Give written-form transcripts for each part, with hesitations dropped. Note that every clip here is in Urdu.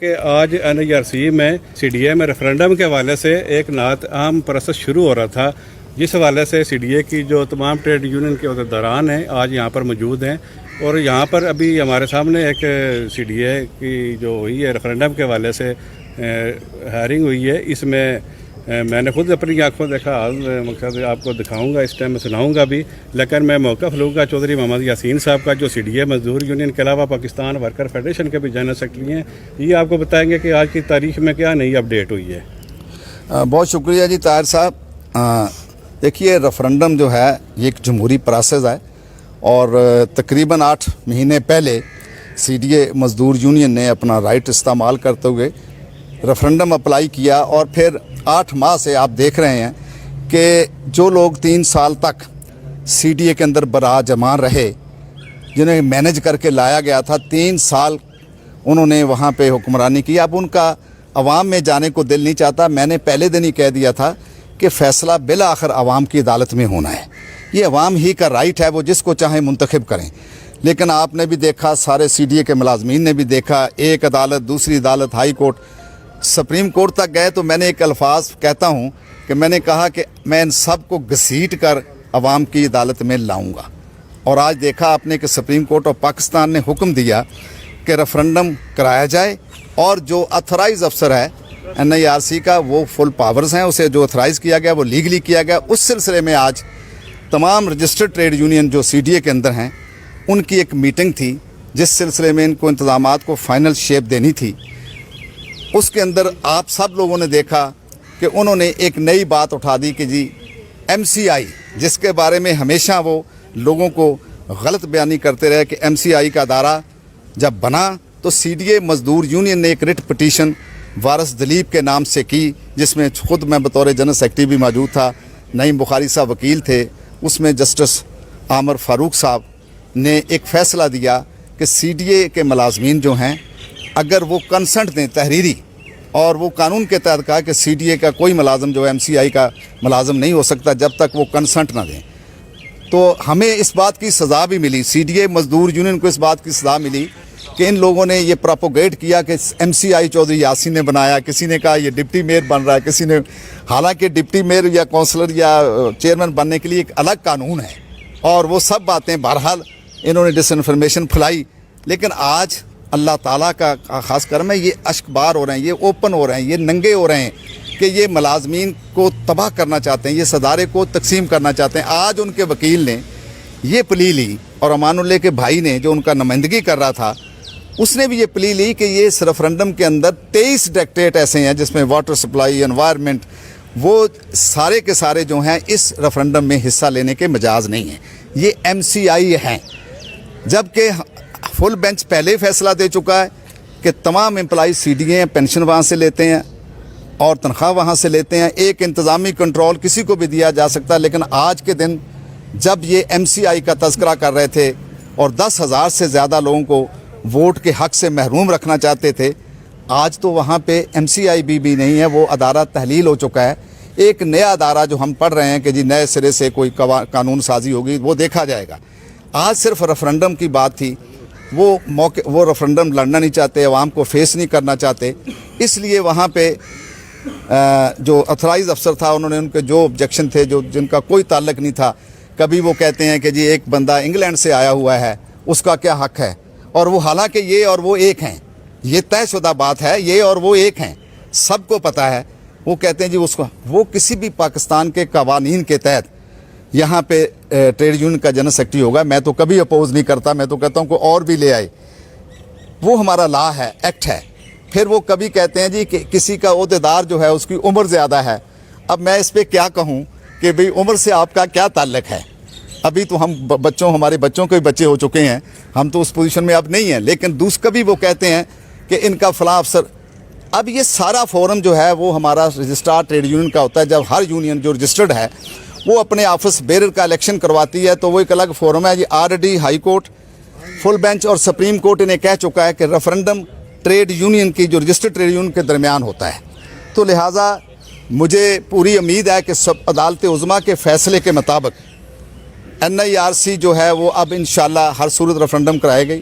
کہ آج NIRC میں CDA میں ریفرینڈم کے حوالے سے ایک نہایت اہم پروسیس شروع ہو رہا تھا، جس حوالے سے CDA کی جو تمام ٹریڈ یونین کے عہدیداران ہیں آج یہاں پر موجود ہیں، اور یہاں پر ابھی ہمارے سامنے ایک CDA کی جو ہوئی ہے ریفرینڈم کے حوالے سے ہیئرنگ ہوئی ہے۔ اس میں میں نے خود اپنی آنکھوں دیکھا، مقصد آپ کو دکھاؤں گا، اس ٹائم میں سناؤں گا بھی، لیکن میں موقف لوں گا چودھری محمد یاسین صاحب کا، جو CDA مزدور یونین کے علاوہ پاکستان ورکر فیڈریشن کے بھی جنرل سیکرٹری ہیں۔ یہ آپ کو بتائیں گے کہ آج کی تاریخ میں کیا نئی اپڈیٹ ہوئی ہے۔ بہت شکریہ جی طاہر صاحب۔ دیکھیے، ریفرینڈم جو ہے یہ ایک جمہوری پروسیس ہے، اور تقریباً 8 مہینے پہلے CDA مزدور یونین نے اپنا رائٹ استعمال کرتے ہوئے ریفرینڈم اپلائی کیا، اور پھر 8 ماہ سے آپ دیکھ رہے ہیں کہ جو لوگ 3 سال تک CDA کے اندر براجمان رہے، جنہیں مینج کر کے لایا گیا تھا، 3 سال انہوں نے وہاں پہ حکمرانی کی۔ اب ان کا عوام میں جانے کو دل نہیں چاہتا۔ میں نے پہلے دن ہی کہہ دیا تھا کہ فیصلہ بالآخر عوام کی عدالت میں ہونا ہے، یہ عوام ہی کا رائٹ ہے، وہ جس کو چاہیں منتخب کریں۔ لیکن آپ نے بھی دیکھا، سارے CDA کے ملازمین نے بھی دیکھا، ایک عدالت دوسری عدالت، ہائی کورٹ، سپریم کورٹ تک گئے، تو میں نے ایک الفاظ کہتا ہوں کہ میں نے کہا کہ میں ان سب کو گھسیٹ کر عوام کی عدالت میں لاؤں گا۔ اور آج دیکھا آپ نے کہ سپریم کورٹ آف پاکستان نے حکم دیا کہ ریفرینڈم کرایا جائے، اور جو اتھرائز افسر ہے NIRC کا، وہ فل پاورز ہیں، اسے جو اتھرائز کیا گیا وہ لیگلی کیا گیا۔ اس سلسلے میں آج تمام رجسٹرڈ ٹریڈ یونین جو CDA کے اندر ہیں، ان کی ایک میٹنگ تھی، جس سلسلے میں ان کو انتظامات کو فائنل شیپ دینی تھی۔ اس کے اندر آپ سب لوگوں نے دیکھا کہ انہوں نے ایک نئی بات اٹھا دی کہ جی MCI، جس کے بارے میں ہمیشہ وہ لوگوں کو غلط بیانی کرتے رہے کہ MCI کا ادارہ جب بنا تو CDA مزدور یونین نے ایک رٹ پٹیشن وارث دلیپ کے نام سے کی، جس میں خود میں بطور جنرل سیکرٹری بھی موجود تھا، نعیم بخاری صاحب وکیل تھے۔ اس میں جسٹس عامر فاروق صاحب نے ایک فیصلہ دیا کہ CDA کے ملازمین جو ہیں، اگر وہ کنسنٹ دیں تحریری، اور وہ قانون کے تحت کہا کہ CDA کا کوئی ملازم جو MCI کا ملازم نہیں ہو سکتا جب تک وہ کنسنٹ نہ دیں۔ تو ہمیں اس بات کی سزا بھی ملی، CDA مزدور یونین کو اس بات کی سزا ملی کہ ان لوگوں نے یہ پروپوگیٹ کیا کہ MCI چودھری یاسین نے بنایا، کسی نے کہا یہ ڈپٹی میئر بن رہا ہے، کسی نے، حالانکہ ڈپٹی میئر یا کونسلر یا چیئرمین بننے کے لیے ایک الگ قانون ہے، اور وہ سب باتیں بہرحال انہوں نے ڈس انفارمیشن پھیلائی۔ لیکن آج اللہ تعالیٰ کا خاص کرم ہے، یہ اشک بار ہو رہے ہیں، یہ اوپن ہو رہے ہیں، یہ ننگے ہو رہے ہیں کہ یہ ملازمین کو تباہ کرنا چاہتے ہیں، یہ صدارے کو تقسیم کرنا چاہتے ہیں۔ آج ان کے وکیل نے یہ پلی لی، اور امان اللہ کے بھائی نے جو ان کا نمائندگی کر رہا تھا، اس نے بھی یہ پلی لی کہ یہ اس ریفرینڈم کے اندر 23 ڈکٹیٹ ایسے ہیں جس میں واٹر سپلائی، انوائرمنٹ، وہ سارے کے سارے جو ہیں اس ریفرینڈم میں حصہ لینے کے مجاز نہیں ہیں، یہ MCI ہیں۔ جبکہ فل بینچ پہلے فیصلہ دے چکا ہے کہ تمام امپلائی CDA ہیں، پینشن وہاں سے لیتے ہیں اور تنخواہ وہاں سے لیتے ہیں، ایک انتظامی کنٹرول کسی کو بھی دیا جا سکتا ہے۔ لیکن آج کے دن جب یہ MCI کا تذکرہ کر رہے تھے اور 10,000 سے زیادہ لوگوں کو ووٹ کے حق سے محروم رکھنا چاہتے تھے، آج تو وہاں پہ MCI بھی نہیں ہے، وہ ادارہ تحلیل ہو چکا ہے۔ ایک نیا ادارہ جو ہم پڑھ رہے ہیں کہ جی نئے سرے سے کوئی قانون سازی ہوگی، وہ دیکھا جائے گا۔ آج صرف ریفرینڈم کی بات تھی، وہ ریفرینڈم لڑنا نہیں چاہتے، عوام کو فیس نہیں کرنا چاہتے، اس لیے وہاں پہ جو اتھرائز افسر تھا، انہوں نے ان کے جو آبجیکشن تھے، جن کا کوئی تعلق نہیں تھا، کبھی وہ کہتے ہیں کہ جی ایک بندہ انگلینڈ سے آیا ہوا ہے، اس کا کیا حق ہے، اور وہ حالانکہ یہ اور وہ ایک ہیں، یہ طے شدہ بات ہے، یہ اور وہ ایک ہیں، سب کو پتہ ہے۔ وہ کہتے ہیں جی اس کو، وہ کسی بھی پاکستان کے قوانین کے تحت یہاں پہ ٹریڈ یونین کا جنرل سیکرٹری ہوگا۔ میں تو کبھی اپوز نہیں کرتا، میں تو کہتا ہوں کوئی اور بھی لے آئے، وہ ہمارا لا ہے، ایکٹ ہے۔ پھر وہ کبھی کہتے ہیں جی کہ کسی کا عہدیدار جو ہے اس کی عمر زیادہ ہے۔ اب میں اس پہ کیا کہوں کہ بھئی عمر سے آپ کا کیا تعلق ہے؟ ابھی تو ہم ہمارے بچوں کے بچے ہو چکے ہیں، ہم تو اس پوزیشن میں اب نہیں ہیں۔ لیکن کبھی وہ کہتے ہیں کہ ان کا فلاں افسر، اب یہ سارا فورم جو ہے وہ ہمارا رجسٹرار ٹریڈ یونین کا ہوتا ہے۔ جب ہر یونین جو رجسٹرڈ ہے وہ اپنے آفس بیرر کا الیکشن کرواتی ہے تو وہ ایک الگ فورم ہے۔ یہ already high court, full bench اور سپریم کورٹ انہیں کہہ چکا ہے کہ ریفرینڈم ٹریڈ یونین کی، جو رجسٹرڈ ٹریڈ یونین کے درمیان ہوتا ہے۔ تو لہٰذا مجھے پوری امید ہے کہ سب عدالت عظمیٰ کے فیصلے کے مطابق NIRC جو ہے وہ اب انشاءاللہ ہر صورت ریفرینڈم کرائے گئی۔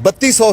3200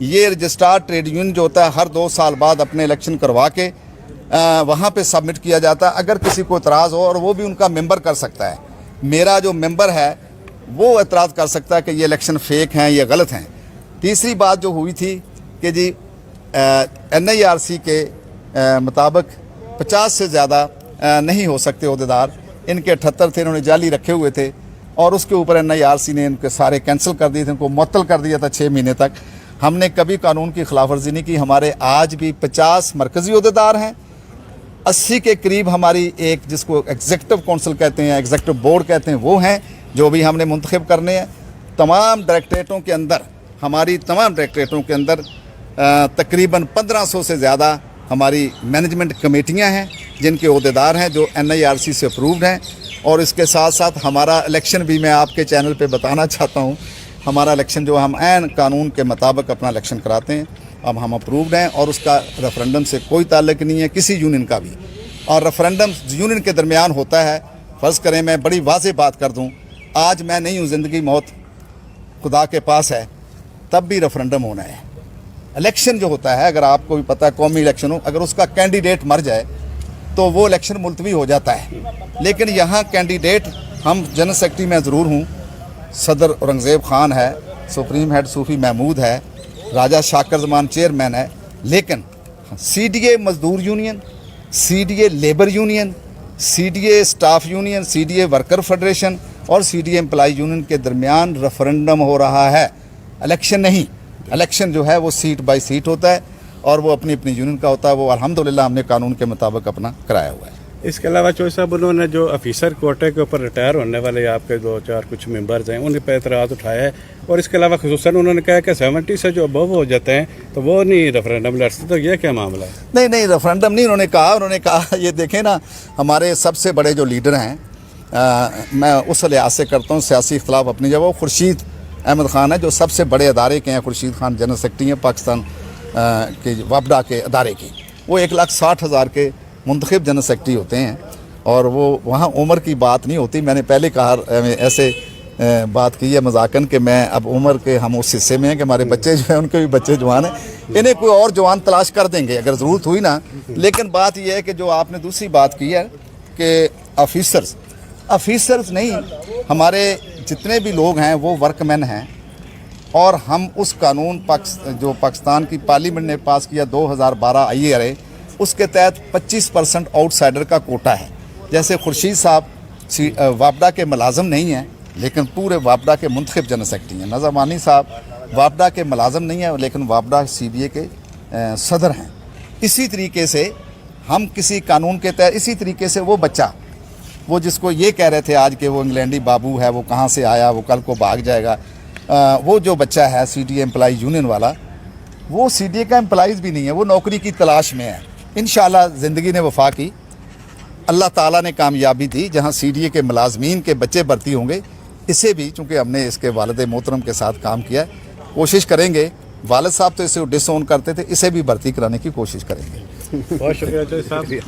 یہ رجسٹرار ٹریڈ یونین جو ہوتا ہے ہر 2 سال بعد اپنے الیکشن کروا کے وہاں پہ سبمٹ کیا جاتا ہے. اگر کسی کو اعتراض ہو اور وہ بھی ان کا ممبر کر سکتا ہے, میرا جو ممبر ہے وہ اعتراض کر سکتا ہے کہ یہ الیکشن فیک ہیں, یہ غلط ہیں. تیسری بات جو ہوئی تھی کہ جی NIRC کے مطابق 50 سے زیادہ نہیں ہو سکتے عہدیدار, ان کے 78 تھے, انہوں نے جعلی رکھے ہوئے تھے اور اس کے اوپر NIRC نے ان کے سارے کینسل کر دیے تھے, ان کو معطل کر دیا تھا 6 مہینے تک. ہم نے کبھی قانون کی خلاف ورزی نہیں کی. ہمارے آج بھی 50 مرکزی عہدیدار ہیں, 80 کے قریب ہماری ایک جس کو ایگزیکٹو کونسل کہتے ہیں, ایگزیکٹو بورڈ کہتے ہیں, وہ ہیں جو بھی ہم نے منتخب کرنے ہیں. تمام ڈائریکٹریٹوں کے اندر, ہماری تمام ڈائریکٹریٹوں کے اندر تقریباً 1500 سے زیادہ ہماری مینجمنٹ کمیٹیاں ہیں جن کے عہدیدار ہیں جو NIRC سے اپرووڈ ہیں. اور اس کے ساتھ ساتھ ہمارا الیکشن بھی میں آپ کے چینل پہ بتانا چاہتا ہوں, ہمارا الیکشن جو ہم عین قانون کے مطابق اپنا الیکشن کراتے ہیں. اب ہم اپرووڈ ہیں اور اس کا ریفرنڈم سے کوئی تعلق نہیں ہے کسی یونین کا بھی. اور ریفرنڈم یونین کے درمیان ہوتا ہے. فرض کریں میں بڑی واضح بات کر دوں, آج میں نہیں ہوں, زندگی موت خدا کے پاس ہے, تب بھی ریفرنڈم ہونا ہے. الیکشن جو ہوتا ہے, اگر آپ کو بھی پتہ ہے قومی الیکشن ہو, اگر اس کا کینڈیڈیٹ مر جائے تو وہ الیکشن ملتوی ہو جاتا ہے. لیکن یہاں کینڈیڈیٹ ہم جنرل سیکرٹری میں ضرور ہوں, صدر اورنگزیب خان ہے, سپریم ہیڈ صوفی محمود ہے, راجہ شاکر زمان چیئرمین ہے, لیکن CDA مزدور union, CDA labour union, CDA staff union, CDA worker federation اور CDA امپلائی یونین کے درمیان ریفرنڈم ہو رہا ہے, الیکشن نہیں. الیکشن جو ہے وہ سیٹ بائی سیٹ ہوتا ہے اور وہ اپنی اپنی یونین کا ہوتا ہے. وہ الحمدللہ ہم نے قانون کے مطابق اپنا کرایا ہوا ہے. اس کے علاوہ چوہے صاحب انہوں نے جو آفیسر کوٹے کے اوپر ریٹائر ہونے والے آپ کے 2-4 کچھ ممبرز ہیں, ان پہ اعتراض اٹھایا ہے. اور اس کے علاوہ خصوصاً انہوں نے کہا کہ 70 سے جو ابو ہو جاتے ہیں تو وہ نہیں ریفرنڈم لڑ سکتے. تو یہ کیا معاملہ ہے؟ نہیں ریفرنڈم نہیں انہوں نے کہا یہ دیکھیں نا, ہمارے سب سے بڑے جو لیڈر ہیں, میں اس لحاظ سے کرتا ہوں, سیاسی اختلاف اپنی جگہ, وہ خورشید احمد خان ہے جو سب سے بڑے ادارے کے ہیں. خورشید خان جنرل سیکرٹری ہیں پاکستان کے وابڈا کے ادارے کی. وہ 1,60,000 کے منتخب جنرل سیکرٹری ہوتے ہیں اور وہ وہاں عمر کی بات نہیں ہوتی. میں نے پہلے کہا ایسے بات کی ہے مذاقن کہ میں اب عمر کے ہم اس حصے میں ہیں کہ ہمارے بچے جو ہیں ان کے بھی بچے جوان ہیں, انہیں کوئی اور جوان تلاش کر دیں گے اگر ضرورت ہوئی نا. لیکن بات یہ ہے کہ جو آپ نے دوسری بات کی ہے کہ آفیسرز نہیں, ہمارے جتنے بھی لوگ ہیں وہ ورک مین ہیں. اور ہم اس قانون جو پاکستان کی پارلیمنٹ نے پاس کیا 2012 IRA, اس کے تحت 25% آؤٹ سائڈر کا کوٹا ہے. جیسے خورشید صاحب وابڈا کے ملازم نہیں ہیں لیکن پورے وابڈا کے منتخب جنرل سیکرٹری ہیں. نظامانی صاحب وابڈا کے ملازم نہیں ہیں لیکن وابڈا CBA کے صدر ہیں. اسی طریقے سے ہم کسی قانون کے تحت, اسی طریقے سے وہ بچہ, وہ جس کو یہ کہہ رہے تھے آج کہ وہ انگلینڈی بابو ہے, وہ کہاں سے آیا, وہ کل کو بھاگ جائے گا, وہ جو بچہ ہے CDA امپلائی یونین والا, وہ CDA کا امپلائیز بھی نہیں ہے, وہ نوکری کی تلاش میں ہے. انشاءاللہ زندگی نے وفا کی, اللہ تعالیٰ نے کامیابی دی. جہاں CDA کے ملازمین کے بچے بھرتی ہوں گے, اسے بھی چونکہ ہم نے اس کے والد محترم کے ساتھ کام کیا, کوشش کریں گے. والد صاحب تو اسے ڈس اون کرتے تھے, اسے بھی بھرتی کرانے کی کوشش کریں گے. بہت شکریہ صاحب.